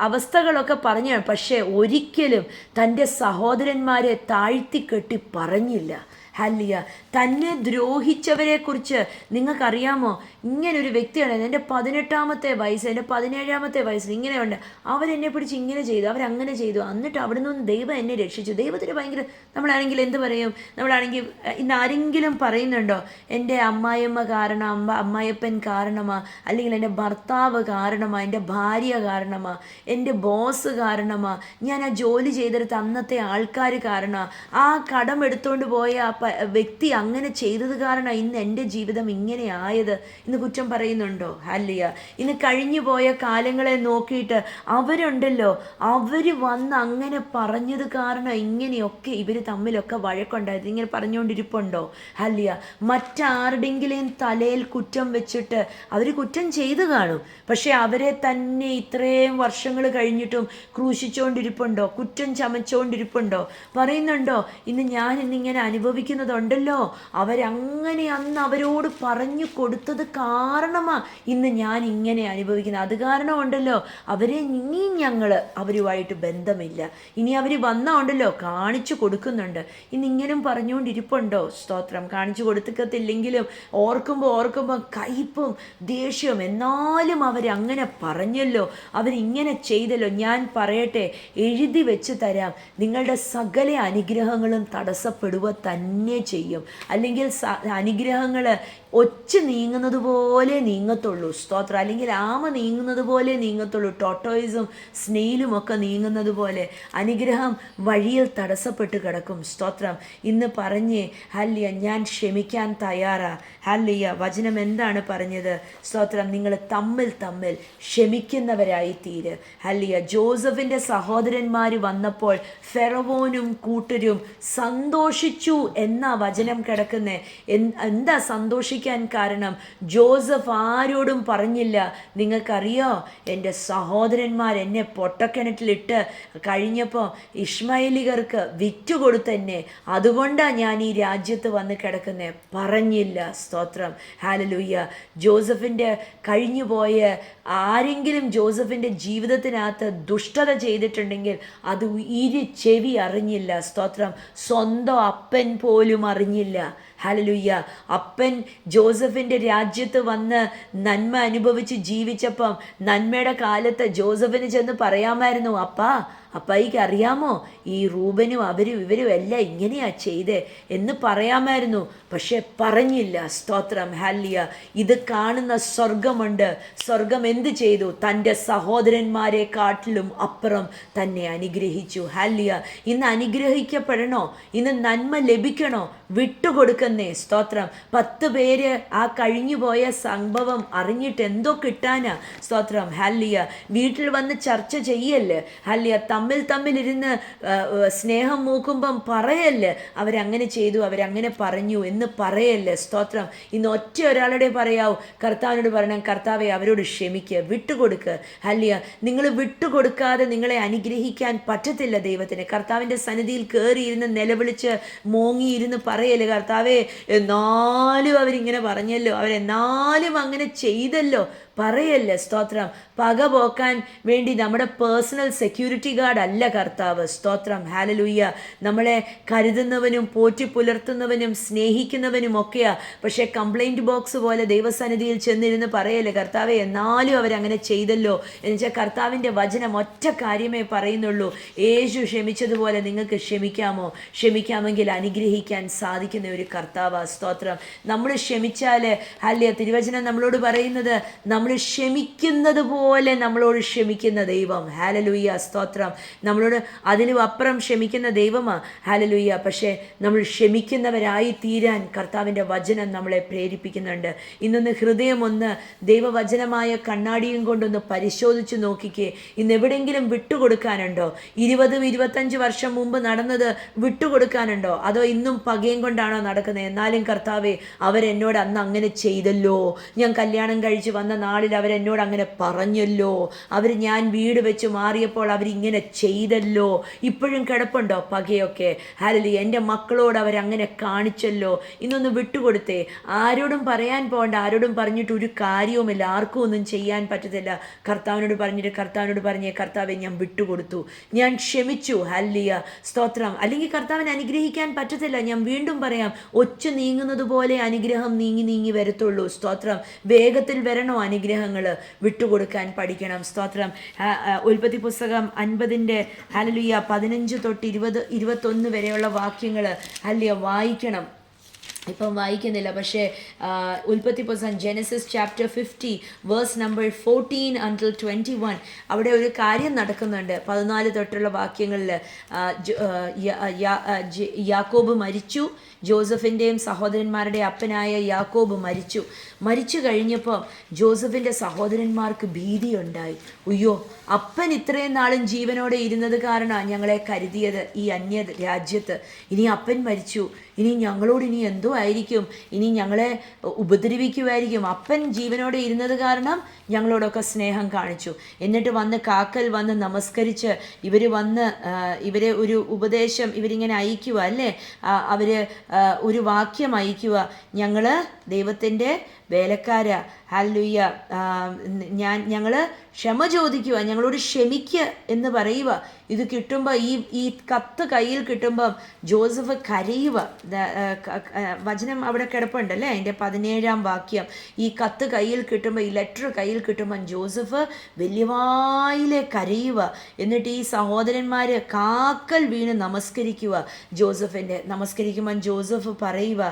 അവസ്ഥകളൊക്കെ പറഞ്ഞു. പക്ഷേ ഒരിക്കലും തൻ്റെ സഹോദരന്മാരെ താഴ്ത്തിക്കെട്ടി പറഞ്ഞില്ല. ഹല്ലേലൂയ. തന്നെ ദ്രോഹിച്ചവരെ കുറിച്ച് നിങ്ങൾക്കറിയാമോ? ഇങ്ങനൊരു വ്യക്തിയാണ്, എൻ്റെ 18-ാമത്തെ വയസ്സ്, എൻ്റെ 17-ാമത്തെ വയസ്സിൽ ഇങ്ങനെയുണ്ട്, അവരെന്നെ പിടിച്ച് ഇങ്ങനെ ചെയ്തു, അവരങ്ങനെ ചെയ്തു, എന്നിട്ട് അവിടെ നിന്ന് ദൈവം എന്നെ രക്ഷിച്ചു. ദൈവത്തിന് ഭയങ്കര, നമ്മളാണെങ്കിൽ എന്ത് പറയും? നമ്മളാണെങ്കിൽ ഇന്ന് ആരെങ്കിലും പറയുന്നുണ്ടോ എൻ്റെ അമ്മായിയമ്മ കാരണം, അമ്മായിയപ്പൻ കാരണമാ, അല്ലെങ്കിൽ എൻ്റെ ഭർത്താവ് കാരണമാ, എൻ്റെ ഭാര്യ കാരണമാ, എൻ്റെ ബോസ് കാരണമാ, ഞാൻ ആ ജോലി ചെയ്തെടുത്ത് അന്നത്തെ ആൾക്കാർ കാരണമാ, ആ കടം എടുത്തുകൊണ്ട് പോയ ആ വ്യക്തി അങ്ങനെ ചെയ്തത് കാരണം ഇന്ന് എൻ്റെ ജീവിതം ഇങ്ങനെ ആയത്, ഇന്ന് കുറ്റം പറയുന്നുണ്ടോ? ഹല്ലേലൂയ. ഇന്ന് കഴിഞ്ഞു പോയ കാലങ്ങളെ നോക്കിയിട്ട് അവരുണ്ടല്ലോ, അവർ വന്ന് അങ്ങനെ പറഞ്ഞത് കാരണം ഇങ്ങനെയൊക്കെ ഇവർ തമ്മിലൊക്കെ വഴക്കുണ്ടായത്, ഇങ്ങനെ പറഞ്ഞുകൊണ്ടിരിപ്പുണ്ടോ? ഹല്ലേലൂയ. മറ്റാരുടെങ്കിലും തലയിൽ കുറ്റം വെച്ചിട്ട് അവർ കുറ്റം ചെയ്തു കാണും, പക്ഷെ അവരെ തന്നെ ഇത്രയും വർഷങ്ങൾ കഴിഞ്ഞിട്ടും ക്രൂശിച്ചുകൊണ്ടിരിപ്പുണ്ടോ? കുറ്റം ചമച്ചുകൊണ്ടിരിപ്പുണ്ടോ? പറയുന്നുണ്ടോ ഇന്ന് ഞാൻ ഇന്നിങ്ങനെ അനുഭവിക്കുന്നു അനുഭവിക്കുന്നതുണ്ടല്ലോ, അവരങ്ങനെ അന്ന് അവരോട് പറഞ്ഞു കൊടുത്തത് കാരണമാ ഇന്ന് ഞാൻ ഇങ്ങനെ അനുഭവിക്കുന്നത്. അത് കാരണം ഉണ്ടല്ലോ അവരെ ഇനിയും ഞങ്ങൾ അവരുമായിട്ട് ബന്ധമില്ല. ഇനി അവർ വന്നാൽ ഉണ്ടല്ലോ കാണിച്ചു കൊടുക്കുന്നുണ്ട്. ഇന്നിങ്ങനും പറഞ്ഞുകൊണ്ടിരിപ്പുണ്ടോ? സ്തോത്രം. കാണിച്ചു കൊടുത്തിക്കത്തില്ലെങ്കിലും ഓർക്കുമ്പോൾ കയ്പും ദേഷ്യവും, എന്നാലും അവരങ്ങനെ പറഞ്ഞല്ലോ, അവരിങ്ങനെ ചെയ്തല്ലോ. ഞാൻ പറയട്ടെ, എഴുതി വെച്ച് തരാം, നിങ്ങളുടെ സകല അനുഗ്രഹങ്ങളും തടസ്സപ്പെടുക തന്നെ ചെയ്യും. അല്ലെങ്കിൽ അനുഗ്രഹങ്ങൾ ഒച്ച നീങ്ങുന്നത് പോലെ നീങ്ങത്തുള്ളൂ. സ്തോത്രം. അല്ലെങ്കിൽ ആമ നീങ്ങുന്നത് പോലെ നീങ്ങത്തുള്ളൂ. ടോട്ടോയിസും സ്നെയിലും ഒക്കെ നീങ്ങുന്നത് പോലെ അനുഗ്രഹം വഴിയിൽ തടസ്സപ്പെട്ട് കിടക്കും. സ്തോത്രം. ഇന്ന് പറഞ്ഞേ ഹല്ലിയ, ഞാൻ ക്ഷമിക്കാൻ തയ്യാറാ. ഹല്ലിയ. വചനം എന്താണ് പറഞ്ഞത്? സ്തോത്രം. നിങ്ങൾ തമ്മിൽ ക്ഷമിക്കുന്നവരായി തീര്. ഹല്ലിയ. ജോസഫിൻ്റെ സഹോദരന്മാർ വന്നപ്പോൾ ഫെറവോനും കൂട്ടരും സന്തോഷിച്ചു എന്നാ വചനം കിടക്കുന്നേ. എന്താ സന്തോഷിക്കാൻ കാരണം? ജോസഫ് ആരോടും പറഞ്ഞില്ല, നിങ്ങൾക്കറിയോ എൻ്റെ സഹോദരന്മാർ എന്നെ പൊട്ടക്കിണറ്റിലിട്ട് കഴിഞ്ഞപ്പോൾ ഇഷ്മായേലികർക്ക് വിറ്റുകൊടുത്തെന്നെ, അതുകൊണ്ടാണ് ഞാൻ ഈ രാജ്യത്ത് വന്ന് കിടക്കുന്നത്. പറഞ്ഞില്ല. സ്തോത്രം. ഹല്ലേലൂയ. ജോസഫിൻ്റെ കഴിഞ്ഞുപോയ ആരെങ്കിലും ജോസഫിൻ്റെ ജീവിതത്തിനകത്ത് ദുഷ്ടത ചെയ്തിട്ടുണ്ടെങ്കിൽ അത് ചെവി അറിഞ്ഞില്ല. സ്തോത്രം. സ്വന്തം അപ്പൻ പോലും അറിഞ്ഞില്ല. ഹല്ലേലൂയ. അപ്പൻ ജോസഫിൻ്റെ രാജ്യത്ത് വന്ന് നന്മ അനുഭവിച്ച് ജീവിച്ചപ്പം നന്മയുടെ കാലത്ത് ജോസഫിന് ചെന്ന് പറയാമായിരുന്നു, അപ്പായിക്ക് അറിയാമോ ഈ റൂബനും ഇവരും എല്ലാം ഇങ്ങനെയാ ചെയ്തേ എന്ന് പറയാമായിരുന്നു. പക്ഷെ പറഞ്ഞില്ല. സ്തോത്രം. ഹല്ലിയ. ഇത് കാണുന്ന സ്വർഗമുണ്ട്. സ്വർഗം എന്ത് ചെയ്തു? തൻ്റെ സഹോദരന്മാരെ കാട്ടിലും അപ്പുറം തന്നെ അനുഗ്രഹിച്ചു. ഹല്ലിയ. ഇന്ന് അനുഗ്രഹിക്കപ്പെടണോ? ഇന്ന് നന്മ ലഭിക്കണോ? വിട്ടുകൊടുക്കുന്നേ. സ്തോത്രം. 10 പേര് ആ കഴിഞ്ഞുപോയ സംഭവം അറിഞ്ഞിട്ട് എന്തോ കിട്ടാനാ? സ്തോത്രം. ഹല്ലിയ. വീട്ടിൽ വന്ന് ചർച്ച ചെയ്യല്ലേ. ഹല്ലിയ. തമ്മിലിരുന്ന് സ്നേഹം മൂക്കുമ്പം പറയല്ലേ അവരങ്ങനെ ചെയ്തു, അവരങ്ങനെ പറഞ്ഞു എന്ന് പറയല്ലേ. സ്തോത്രം. ഇന്ന് ഒറ്റ ഒരാളുടെ പറയാവൂ, കർത്താവിനോട് പറയണം, കർത്താവെ അവരോട് ക്ഷമിക്കുക, വിട്ടുകൊടുക്കുക. ഹല്ലിയ. നിങ്ങൾ വിട്ടുകൊടുക്കാതെ നിങ്ങളെ അനുഗ്രഹിക്കാൻ പറ്റത്തില്ല ദൈവത്തിന്. കർത്താവിൻ്റെ സന്നിധിയിൽ കയറിയിരുന്ന് നിലവിളിച്ച് മോങ്ങിയിരുന്ന് പറയല്ലേ, കർത്താവെ എന്നാലും അവരിങ്ങനെ പറഞ്ഞല്ലോ, അവരെന്നാലും അങ്ങനെ ചെയ്തല്ലോ പറയല്ലേ. സ്തോത്രം. പക പോക്കാൻ വേണ്ടി നമ്മുടെ പേഴ്സണൽ സെക്യൂരിറ്റി ഗാർഡ് അല്ല കർത്താവ്. സ്തോത്രം. ഹല്ലേലൂയ. നമ്മളെ കരുതുന്നവനും പോറ്റി പുലർത്തുന്നവനും സ്നേഹിക്കുന്നവനും ഒക്കെയാ. പക്ഷേ കംപ്ലൈൻറ്റ് ബോക്സ് പോലെ ദൈവസന്നിധിയിൽ ചെന്നിരുന്ന് പറയല്ലേ, കർത്താവെ എന്നാലും അവരങ്ങനെ ചെയ്തല്ലോ. എന്നുവെച്ചാൽ കർത്താവിൻ്റെ വചനം ഒറ്റ കാര്യമേ പറയുന്നുള്ളൂ, യേശു ക്ഷമിച്ചതുപോലെ നിങ്ങൾക്ക് ക്ഷമിക്കാമോ? ക്ഷമിക്കാമെങ്കിൽ അനുഗ്രഹിക്കാൻ സാധിക്കുന്ന ഒരു കർത്താവാ. സ്തോത്രം. നമ്മൾ ക്ഷമിച്ചാൽ ഹല്ലേലൂയ. തിരുവചനം നമ്മളോട് പറയുന്നത് നമ്മൾ ക്ഷമിക്കുന്നത് പോലെ നമ്മളോട് ക്ഷമിക്കുന്ന ദൈവം. ഹല്ലേലൂയ. സ്തോത്രം. നമ്മളോട് അതിനും അപ്പുറം ക്ഷമിക്കുന്ന ദൈവമാണ്. ഹല്ലേലൂയ. പക്ഷേ നമ്മൾ ക്ഷമിക്കുന്നവരായി തീരാൻ കർത്താവിൻ്റെ വചനം നമ്മളെ പ്രേരിപ്പിക്കുന്നുണ്ട്. ഇന്നൊന്ന് ഹൃദയം ദൈവവചനമായ കണ്ണാടിയും കൊണ്ടൊന്ന് പരിശോധിച്ച് നോക്കിക്കേ. ഇന്ന് എവിടെയെങ്കിലും വിട്ടുകൊടുക്കാനുണ്ടോ? 20-25 വർഷം മുമ്പ് നടന്നത് വിട്ടുകൊടുക്കാനുണ്ടോ? അതോ ഇന്നും പകയും കൊണ്ടാണോ നടക്കുന്നത്? എന്നാലും കർത്താവേ, അവരെന്നോട് അന്ന് അങ്ങനെ ചെയ്തല്ലോ, ഞാൻ കല്യാണം കഴിച്ച് വന്ന നാളിൽ അവരെന്നോട് അങ്ങനെ പറഞ്ഞല്ലോ, ഞാൻ വീട് വെച്ച് മാറിയപ്പോൾ അവരിങ്ങനെ ചെയ്തല്ലോ. ഇപ്പോഴും കിടപ്പുണ്ടോ പകയൊക്കെ? ഹല്ലേലൂയ. എൻ്റെ മക്കളോട് അവരങ്ങനെ കാണിച്ചല്ലോ. ഇന്നൊന്ന് വിട്ടുകൊടുത്തേ. ആരോടും പറയാൻ പോകണ്ട, ആരോടും പറഞ്ഞിട്ട് ഒരു കാര്യവുമില്ല, ആർക്കും ഒന്നും ചെയ്യാൻ പറ്റത്തില്ല. കർത്താവിനോട് പറഞ്ഞേ, കർത്താവെ ഞാൻ വിട്ടുകൊടുത്തു, ഞാൻ ക്ഷമിച്ചു. ഹല്ലേലൂയ. സ്തോത്രം. അല്ലെങ്കിൽ കർത്താവിനെ അനുഗ്രഹിക്കാൻ പറ്റത്തില്ല. ഞാൻ വീണ്ടും പറയാം, ഒച്ച നീങ്ങുന്നത് പോലെ അനുഗ്രഹം നീങ്ങി വരത്തുള്ളൂ. സ്തോത്രം. വേഗത്തിൽ വരണോ അനുഗ്രഹങ്ങൾ? വിട്ടുകൊടുക്കാൻ പഠിക്കണം. സ്തോത്രം. ഉൽപ്പത്തി പുസ്തകം 50 ഹല്ലേലൂയ 15 തൊട്ട് 20-21 വരെയുള്ള വാക്യങ്ങൾ ഹല്ലേലൂയ വായിക്കണം. ഇപ്പം വായിക്കുന്നില്ല, പക്ഷേ ഉൽപ്പത്തി പുസ്തകം Genesis chapter 50 verse number 14 until 21 അവിടെ ഒരു കാര്യം നടക്കുന്നുണ്ട്. 14 തൊട്ടുള്ള വാക്യങ്ങളിൽ യാക്കോബ് മരിച്ചു. ജോസഫിൻ്റെയും സഹോദരന്മാരുടെ അപ്പനായ യാക്കോബ് മരിച്ചു കഴിഞ്ഞപ്പോൾ ജോസഫിൻ്റെ സഹോദരന്മാർക്ക് ഭീതിയുണ്ടായി. അയ്യോ, അപ്പൻ ഇത്രയും നാളും ജീവനോടെ ഇരുന്നത് കാരണമാണ് ഞങ്ങളെ കരുതിയത് ഈ അന്യ രാജ്യത്ത്. ഇനി അപ്പൻ മരിച്ചു, ഇനി ഞങ്ങളോട് ഇനി എന്തോ ആയിരിക്കും, ഇനി ഞങ്ങളെ ഉപദ്രവിക്കുമായിരിക്കും. അപ്പൻ ജീവനോടെ ഇരുന്നത് കാരണം ഞങ്ങളോടൊക്കെ സ്നേഹം കാണിച്ചു. എന്നിട്ട് വന്ന് കാക്കൽ വന്ന് നമസ്കരിച്ച് ഇവരെ ഒരു ഉപദേശം ഇവരിങ്ങനെ അയക്കുക അല്ലേ, അവർ ഒരു വാക്യം അയക്കുക, ഞങ്ങൾ ദൈവത്തിൻ്റെ വേലക്കാര, ഹല്ലേലൂയ, ഞങ്ങൾ ക്ഷമ ചോദിക്കുക, ഞങ്ങളോട് ക്ഷമിക്കുക എന്ന് പറയുക. ഇത് കിട്ടുമ്പോൾ ഈ കത്ത് കയ്യിൽ കിട്ടുമ്പം ജോസഫ് കരയുക. വചനം അവിടെ കിടപ്പുണ്ടല്ലേ, അതിൻ്റെ 17-ാം വാക്യം. ഈ കത്ത് കയ്യിൽ കിട്ടുമ്പോൾ, ഈ ലെറ്റർ കയ്യിൽ കിട്ടുമ്പം ജോസഫ് വലിയവായിലെ കരയുക. എന്നിട്ട് ഈ സഹോദരന്മാർ കാക്കൽ വീണ് നമസ്കരിക്കുക. നമസ്കരിക്കുമ്പം ജോസഫ് പറയുക,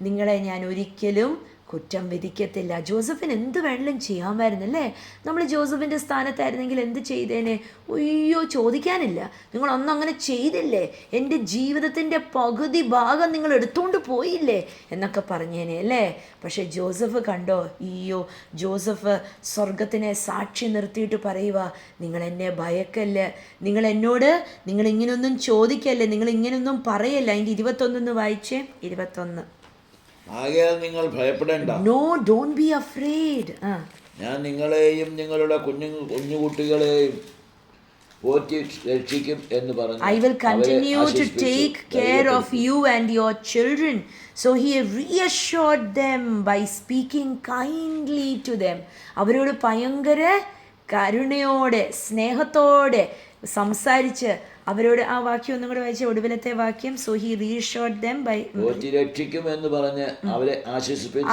നിങ്ങളെ ഞാൻ ഒരിക്കലും കുറ്റം വിധിക്കത്തില്ല. ജോസഫിന് എന്ത് വേണമെങ്കിലും ചെയ്യാമായിരുന്നല്ലേ. നമ്മൾ ജോസഫിൻ്റെ സ്ഥാനത്തായിരുന്നെങ്കിൽ എന്ത് ചെയ്തേനെ? അയ്യോ, ചോദിക്കാനില്ല. നിങ്ങളൊന്നും അങ്ങനെ ചെയ്തില്ലേ, എൻ്റെ ജീവിതത്തിൻ്റെ പകുതി ഭാഗം നിങ്ങൾ എടുത്തുകൊണ്ട് പോയില്ലേ എന്നൊക്കെ പറഞ്ഞേനെ അല്ലേ. പക്ഷെ ജോസഫ് കണ്ടോ, അയ്യോ, ജോസഫ് സ്വർഗത്തിനെ സാക്ഷി നിർത്തിയിട്ട് പറയുക, നിങ്ങളെന്നെ ഭയക്കല്ല, നിങ്ങളിങ്ങനൊന്നും ചോദിക്കല്ലേ, നിങ്ങളിങ്ങനൊന്നും പറയല്ല. അതിൻ്റെ 21 വായിച്ചേ, 21.
ആകയാൽ നിങ്ങൾ ഭയപ്പെടേണ്ട.
No, don't be afraid.
ഞാൻ നിങ്ങളെയും നിങ്ങളുടെ കുഞ്ഞുകുട്ടികളെയും പോറ്റി രക്ഷിക്കും എന്ന് പറഞ്ഞു.
I will continue to take care of you and your children. So he reassured them by speaking kindly to them. അവരോട് ഭയങ്കര കരുണയോടെ സ്നേഹത്തോടെ സംസാരിച്ച് അവരോട്, ആ വാക്യം ഒന്നും കൂടെ വായിച്ച, ഒടുവിലത്തെ വാക്യം. So he reassured them by,
രക്ഷിക്കും എന്ന് പറഞ്ഞ് അവരെ ആശ്വസിപ്പിച്ച്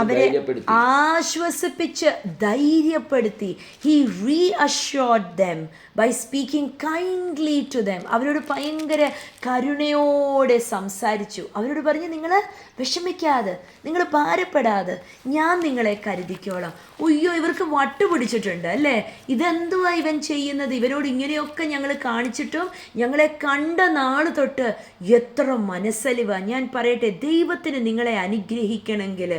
ധൈര്യപ്പെടുത്തി. He reassured them by speaking kindly to them. അവരോട് ഭയങ്കര കരുണയോടെ സംസാരിച്ചു. അവരോട് പറഞ്ഞു, നിങ്ങൾ വിഷമിക്കാതെ, നിങ്ങൾ ഭാരപ്പെടാതെ, ഞാൻ നിങ്ങളെ കരുതിക്കോളാം. ഉയ്യോ, ഇവർക്ക് വട്ടുപിടിച്ചിട്ടുണ്ട് അല്ലേ, ഇതെന്തുവാ ഇവൻ ചെയ്യുന്നത്, ഇവരോട് ഇങ്ങനെയൊക്കെ ഞങ്ങൾ കാണിച്ചിട്ടും ഞങ്ങളെ കണ്ട നാൾ തൊട്ട് എത്ര മനസ്സലിവ. ഞാൻ പറയട്ടെ, ദൈവത്തിന് നിങ്ങളെ അനുഗ്രഹിക്കണമെങ്കിൽ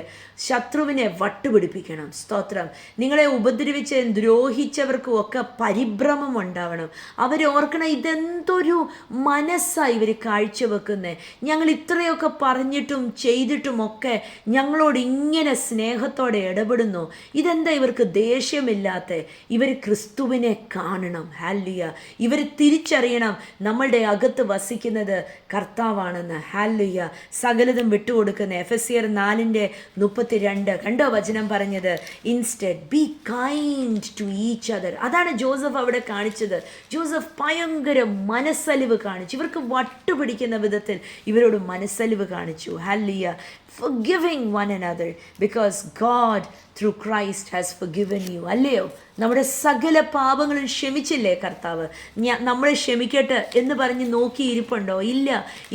ശത്രുവിനെ വട്ടുപിടിപ്പിക്കണം. സ്തോത്രം. നിങ്ങളെ ഉപദ്രവിച്ച് ദ്രോഹിച്ചവർക്കും ഒക്കെ പരിഭ്രമം ഉണ്ടാവണം. അവരോർക്കണം, ഇതെന്തൊരു മനസ്സാണ് ഇവർ കാഴ്ചവെക്കുന്നത്. ഞങ്ങൾ ഇത്രയൊക്കെ പറഞ്ഞിട്ടും ചെയ്തിട്ടും ഒക്കെ ഞങ്ങളോട് ഇങ്ങനെ സ്നേഹത്തോടെ ഇടപെടുന്നു. ഇതെന്താ ഇവർക്ക് ദേഷ്യമില്ലാത്ത? ഇവർ ക്രിസ്തുവിനെ കാണണം. ഹല്ലേലൂയ. ഇവർ തിരിച്ചറിയണം നമ്മളുടെ അകത്ത് വസിക്കുന്നത് കർത്താവാണെന്ന്. ഹല്ലേലൂയ. സകലതും വിട്ടുകൊടുക്കുന്ന എഫെസ്യർ 4:32 കണ്ടോ വചനം പറഞ്ഞത്? Instead be kind to each other. അതാണ് ജോസഫ് അവിടെ കാണിച്ചത്. ജോസഫ് ഭയങ്കര മനസ്സലിവ് കാണിച്ചു. ഇവർക്ക് വട്ടുപിടിക്കുന്ന വിധത്തിൽ ഇവരോട് മനസ്സലിവ് കാണിച്ചു. Hallelujah. Forgiving one another because God through Christ has forgiven you. അല്ലയോ? നമ്മുടെ സകല പാപങ്ങളും ക്ഷമിച്ചില്ലേ കർത്താവ്? നമ്മൾ ക്ഷമിക്കട്ടെ എന്ന് പറഞ്ഞ് നോക്കിയിരിപ്പുണ്ടോ? ഇല്ല.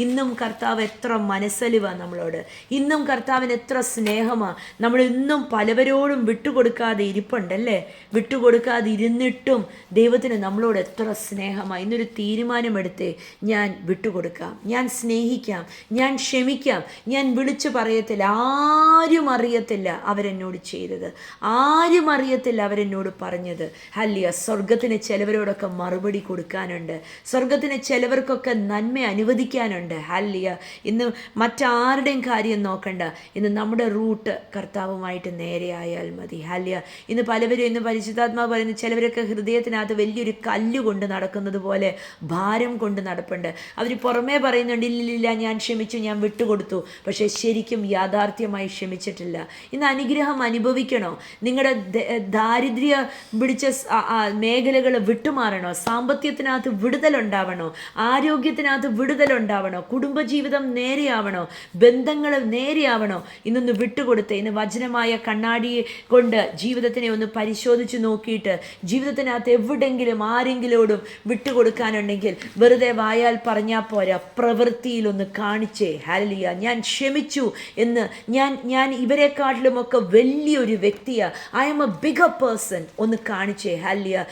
ഇന്നും കർത്താവ് എത്ര മനസ്സലിവാണ് നമ്മളോട്. ഇന്നും കർത്താവിന് എത്ര സ്നേഹമാണ്. നമ്മൾ ഇന്നും പലവരോടും വിട്ടുകൊടുക്കാതെ ഇരിപ്പുണ്ടല്ലേ. വിട്ടുകൊടുക്കാതെ ഇരുന്നിട്ടും ദൈവത്തിന് നമ്മളോട് എത്ര സ്നേഹമാണ്. ഇന്നൊരു തീരുമാനമെടുത്തേ, ഞാൻ വിട്ടുകൊടുക്കാം, ഞാൻ സ്നേഹിക്കാം, ഞാൻ ക്ഷമിക്കാം, ഞാൻ വിളിച്ചു പറയത്തില്ല. ആരും അറിയത്തില്ല അവരെന്നോട് ചെയ്തത്, ആരും അറിയത്തില്ല അവരെന്നോട് പറഞ്ഞത്. ഹല്ലേലൂയ. സ്വർഗത്തിന് ചിലവരോടൊക്കെ മറുപടി കൊടുക്കാനുണ്ട്. സ്വർഗത്തിന് ചിലവർക്കൊക്കെ നന്മ അനുവദിക്കാനുണ്ട്. ഹല്ലേലൂയ. ഇന്ന് മറ്റാരുടെയും കാര്യം നോക്കണ്ട. ഇന്ന് നമ്മുടെ റൂട്ട് കർത്താവുമായിട്ട് നേരെയായാൽ മതി. ഹല്ലേലൂയ. ഇന്ന് പലവരും, ഇന്ന് പരിശുദ്ധാത്മാവ് പറയുന്നു, ചിലവരൊക്കെ ഹൃദയത്തിനകത്ത് വലിയൊരു കല്ല് കൊണ്ട് നടക്കുന്നത് പോലെ ഭാരം കൊണ്ട് നടപ്പുണ്ട്. അവർ പുറമേ പറയുന്നുണ്ട്, ഇല്ലില്ല ഞാൻ ക്ഷമിച്ചു, ഞാൻ വിട്ടുകൊടുത്തു, പക്ഷേ ശരിക്കും യാഥാർത്ഥ്യമായി ക്ഷമിച്ചിട്ടില്ല. ഇന്ന് അനുഗ്രഹം അനുഭവിക്കണോ? നിങ്ങളുടെ ദാരിദ്ര്യ പിടിച്ച മേഖലകൾ വിട്ടുമാറണോ? സാമ്പത്തികത്തിനകത്ത് വിടുതലുണ്ടാവണോ? ആരോഗ്യത്തിനകത്ത് വിടുതലുണ്ടാവണോ? കുടുംബജീവിതം നേരെയാവണോ? ബന്ധങ്ങൾ നേരെയാവണോ? ഇന്നൊന്ന് വിട്ടുകൊടുത്ത്, ഇന്ന് വചനമായ കണ്ണാടിയെ കൊണ്ട് ജീവിതത്തിനെ ഒന്ന് പരിശോധിച്ച് നോക്കിയിട്ട് ജീവിതത്തിനകത്ത് എവിടെങ്കിലും ആരെങ്കിലോടും വിട്ടുകൊടുക്കാനുണ്ടെങ്കിൽ വെറുതെ വായാൽ പറഞ്ഞാൽ പോരാ, പ്രവൃത്തിയിലൊന്ന് കാണിച്ചേ. ഹല്ലേലൂയ. ഞാൻ ക്ഷമിച്ചു എന്ന് ഞാൻ ഇവരെക്കാട്ടിലുമൊക്കെ വലിയൊരു വ്യക്തിയാണ്, I M A bigger person ഒന്ന് കാണിച്ചേ. ഹല്ലിയ.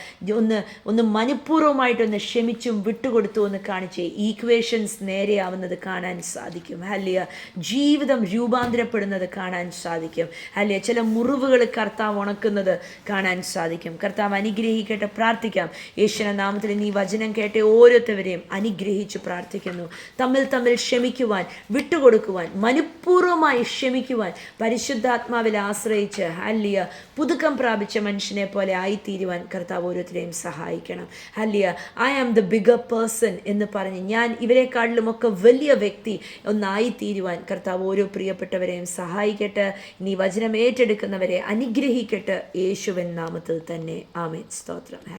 ഒന്ന് മനഃപൂർവ്വമായിട്ടൊന്ന് ക്ഷമിച്ചും വിട്ടുകൊടുത്തു ഒന്ന് കാണിച്ചേ. ഈക്വേഷൻസ് നേരെയാവുന്നത് കാണാൻ സാധിക്കും. ഹല്ലിയ. ജീവിതം രൂപാന്തരപ്പെടുന്നത് കാണാൻ സാധിക്കും. ഹല്ലിയ. ചില മുറിവുകൾ കർത്താവ് ഉണക്കുന്നത് കാണാൻ സാധിക്കും. കർത്താവ് അനുഗ്രഹിക്കട്ടെ. പ്രാർത്ഥിക്കാം. യേശുവിന്റെ നാമത്തിൽ നീ വചനം കേട്ട ഓരോരുത്തരെയും അനുഗ്രഹിച്ച് പ്രാർത്ഥിക്കുന്നു. തമ്മിൽ ക്ഷമിക്കുവാൻ, വിട്ടുകൊടുക്കുവാൻ, മനഃപൂർവ്വമായി ക്ഷമിക്കുവാൻ, പരിശുദ്ധാത്മാവിൽ ആശ്രയിച്ച് ഹല്ലിയ പുതുക്കം പ്രാപിച്ച മനുഷ്യനെ പോലെ ആയിത്തീരുവാൻ കർത്താവ് ഓരോരുത്തരെയും സഹായിക്കണം. ഹല്ലിയ. I am the bigger person എന്ന് പറഞ്ഞ് ഞാൻ ഇവരെക്കാട്ടിലുമൊക്കെ വലിയ വ്യക്തി ഒന്നായിത്തീരുവാൻ കർത്താവ് ഓരോ പ്രിയപ്പെട്ടവരെയും സഹായിക്കട്ടെ. നീ വചനം ഏറ്റെടുക്കുന്നവരെ അനുഗ്രഹിക്കട്ടെ. യേശുവിൻ നാമത്തിൽ തന്നെ. ആമേൻ. സ്തോത്രം.